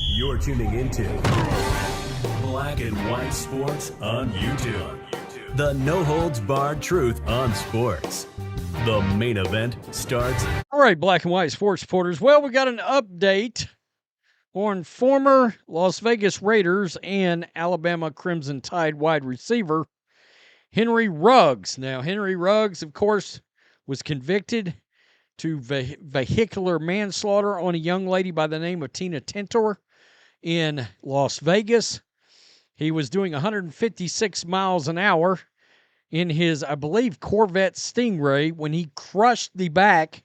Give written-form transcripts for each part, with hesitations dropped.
You're tuning into Black and White Sports on YouTube. The no-holds-barred truth on sports. The main event starts. All right, Black and White Sports supporters. Well, we got an update on former Las Vegas Raiders and Alabama Crimson Tide wide receiver Henry Ruggs. Now, Henry Ruggs, of course, was convicted to vehicular manslaughter on a young lady by the name of Tina Tintor in Las Vegas. He was doing 156 miles an hour in his, I believe, Corvette Stingray when he crushed the back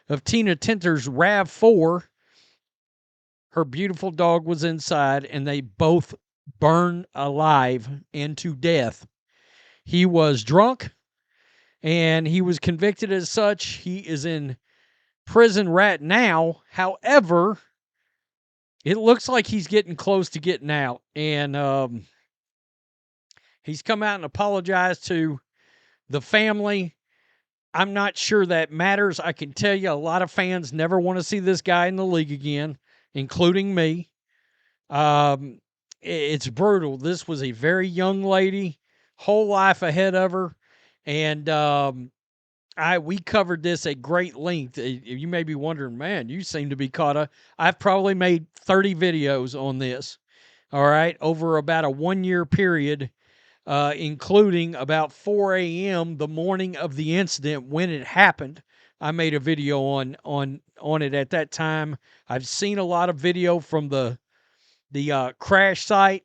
of Tina Tintor's RAV4. Her beautiful dog was inside, and they both burned alive and to death. He was drunk, and he was convicted as such. He is in prison right now. However, it looks like he's getting close to getting out, and he's come out and apologized to the family. I'm not sure that matters. I can tell you a lot of fans never want to see this guy in the league again, including me. It's brutal. This was a very young lady, whole life ahead of her, and we covered this at great length. You may be wondering, man, you seem to be caught up. I've probably made 30 videos on this, all right, over about a 1-year period, including about 4 a.m. the morning of the incident when it happened. I made a video on it at that time. I've seen a lot of video from the crash site,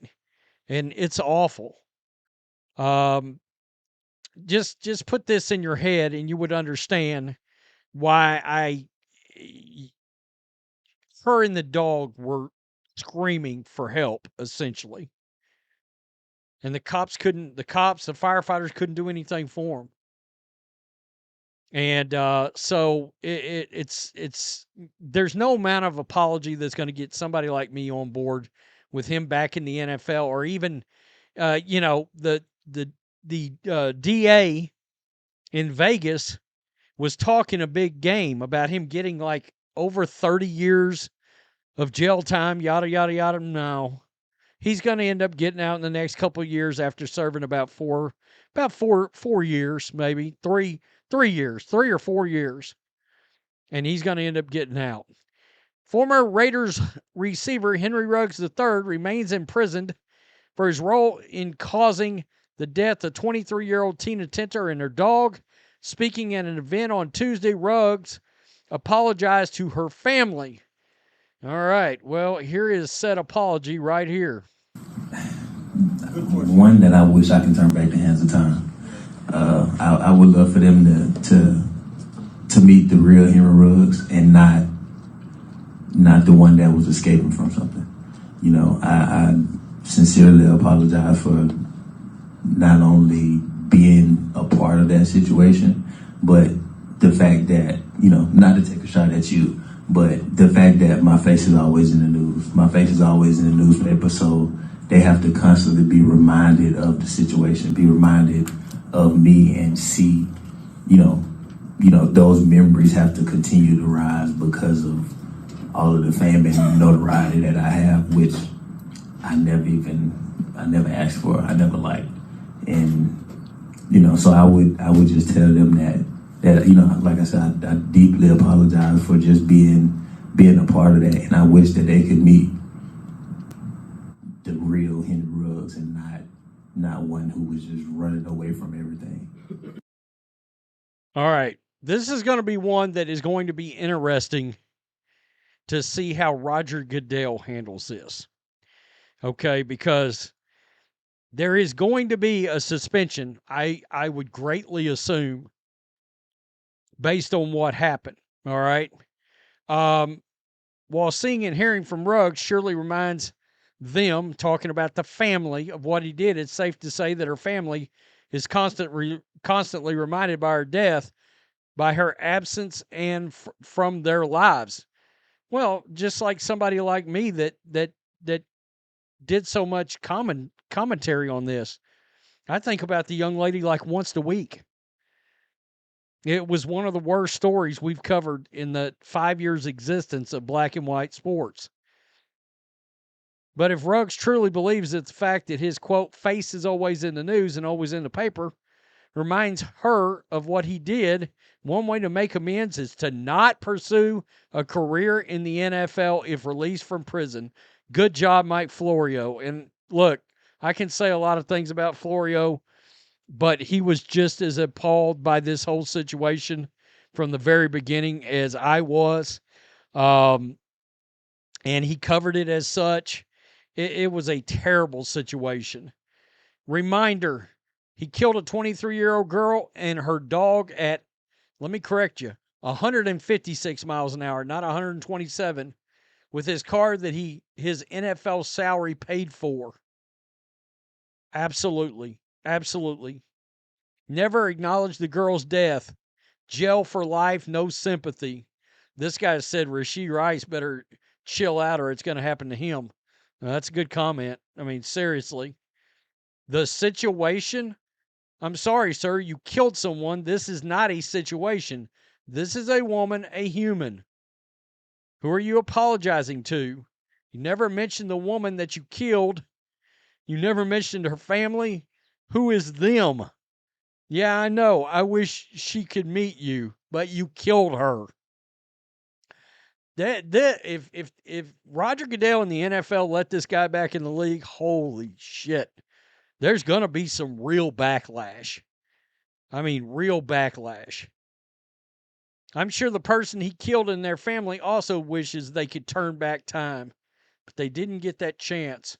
and it's awful. Just put this in your head, and you would understand why her and the dog were screaming for help, essentially. And the firefighters couldn't do anything for them. And so it's there's no amount of apology that's going to get somebody like me on board with him back in the NFL, or even, the DA in Vegas was talking a big game about him getting like over 30 years of jail time, yada, yada, yada. No. He's going to end up getting out in the next couple of years after serving about four years, maybe 3 years, 3 or 4 years. And he's going to end up getting out. Former Raiders receiver Henry Ruggs III remains imprisoned for his role in causing the death of 23-year-old Tina Tintor and her dog. Speaking at an event on Tuesday, Ruggs apologized to her family. All right, well, here is said apology right here. One that I wish I can turn back the hands of time. I would love for them to meet the real Henry Ruggs and not the one that was escaping from something. You know, I sincerely apologize for not only being a part of that situation, but the fact that, not to take a shot at you, but the fact that my face is always in the news. My face is always in the newspaper, so they have to constantly be reminded of the situation, be reminded of me, and see, those memories have to continue to rise because of all of the fame and notoriety that I have, which I never asked for, I never liked. And, so I would just tell them that, like I said, I deeply apologize for just being a part of that, and I wish that they could meet the real Henry Ruggs and not one who was just running away from everything. All right. This is going to be one that is going to be interesting to see how Roger Goodell handles this. Okay, because there is going to be a suspension, I would greatly assume, based on what happened. All right. While seeing and hearing from Ruggs surely reminds them, talking about the family, of what he did, it's safe to say that her family is constantly reminded by her death, by her absence, and from their lives. Well, just like somebody like me that did so much commentary on this. I think about the young lady like once a week. It was one of the worst stories we've covered in the 5 years existence of black and white sports. But if Ruggs truly believes that the fact that his, quote, face is always in the news and always in the paper reminds her of what he did, one way to make amends is to not pursue a career in the NFL if released from prison. Good job, Mike Florio. And look, I can say a lot of things about Florio, but he was just as appalled by this whole situation from the very beginning as I was. And he covered it as such. It was a terrible situation. Reminder, he killed a 23-year-old girl and her dog at, let me correct you, 156 miles an hour, not 127, with his car that his NFL salary paid for. Absolutely. Absolutely. Never acknowledged the girl's death. Jail for life, no sympathy. This guy said Rashee Rice better chill out or it's going to happen to him. Now, that's a good comment. I mean, seriously. The situation, I'm sorry, sir, you killed someone. This is not a situation. This is a woman, a human. Who are you apologizing to? You never mentioned the woman that you killed. You never mentioned her family. Who is them? Yeah, I know. I wish she could meet you, but you killed her. If Roger Goodell and the NFL let this guy back in the league, holy shit. There's going to be some real backlash. I mean, real backlash. I'm sure the person he killed and their family also wishes they could turn back time, but they didn't get that chance.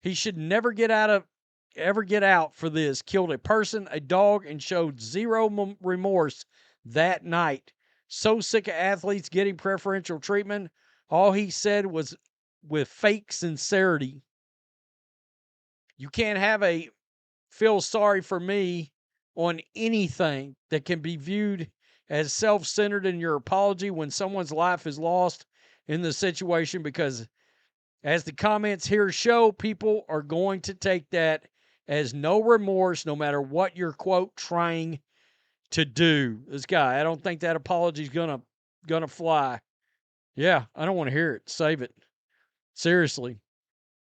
He should never ever get out for this. Killed a person, a dog, and showed zero remorse that night. So sick of athletes getting preferential treatment. All he said was with fake sincerity. You can't have a feel sorry for me on anything that can be viewed as self-centered in your apology when someone's life is lost in the situation, because as the comments here show, people are going to take that as no remorse, no matter what you're, quote, trying to do. This guy, I don't think that apology's gonna fly. Yeah, I don't want to hear it. Save it. Seriously.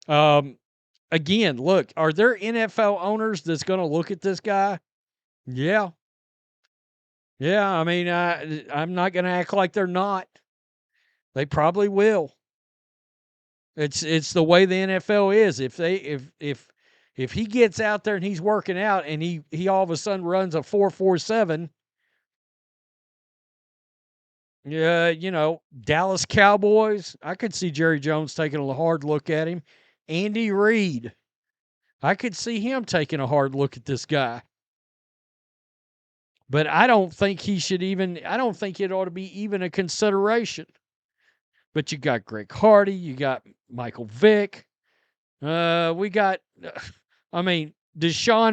Again, look, are there NFL owners that's going to look at this guy? Yeah. Yeah, I mean, I'm not going to act like they're not. They probably will. It's the way the NFL is. If he gets out there and he's working out and he all of a sudden runs a 4.47, yeah, Dallas Cowboys, I could see Jerry Jones taking a hard look at him. Andy Reid, I could see him taking a hard look at this guy. But I don't think it ought to be even a consideration. But you got Greg Hardy, you got Michael Vick. Deshaun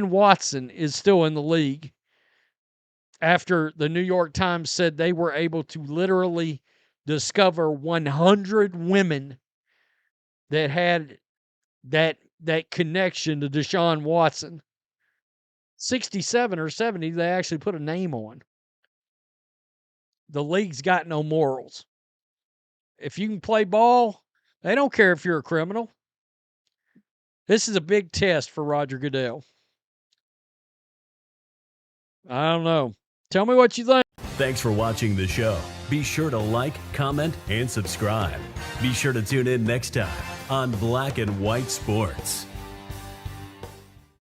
Watson is still in the league after the New York Times said they were able to literally discover 100 women that had that connection to Deshaun Watson. 67 or 70, they actually put a name on. The league's got no morals. If you can play ball, they don't care if you're a criminal. This is a big test for Roger Goodell. I don't know. Tell me what you think. Thanks for watching the show. Be sure to like, comment, and subscribe. Be sure to tune in next time on Black and White Sports.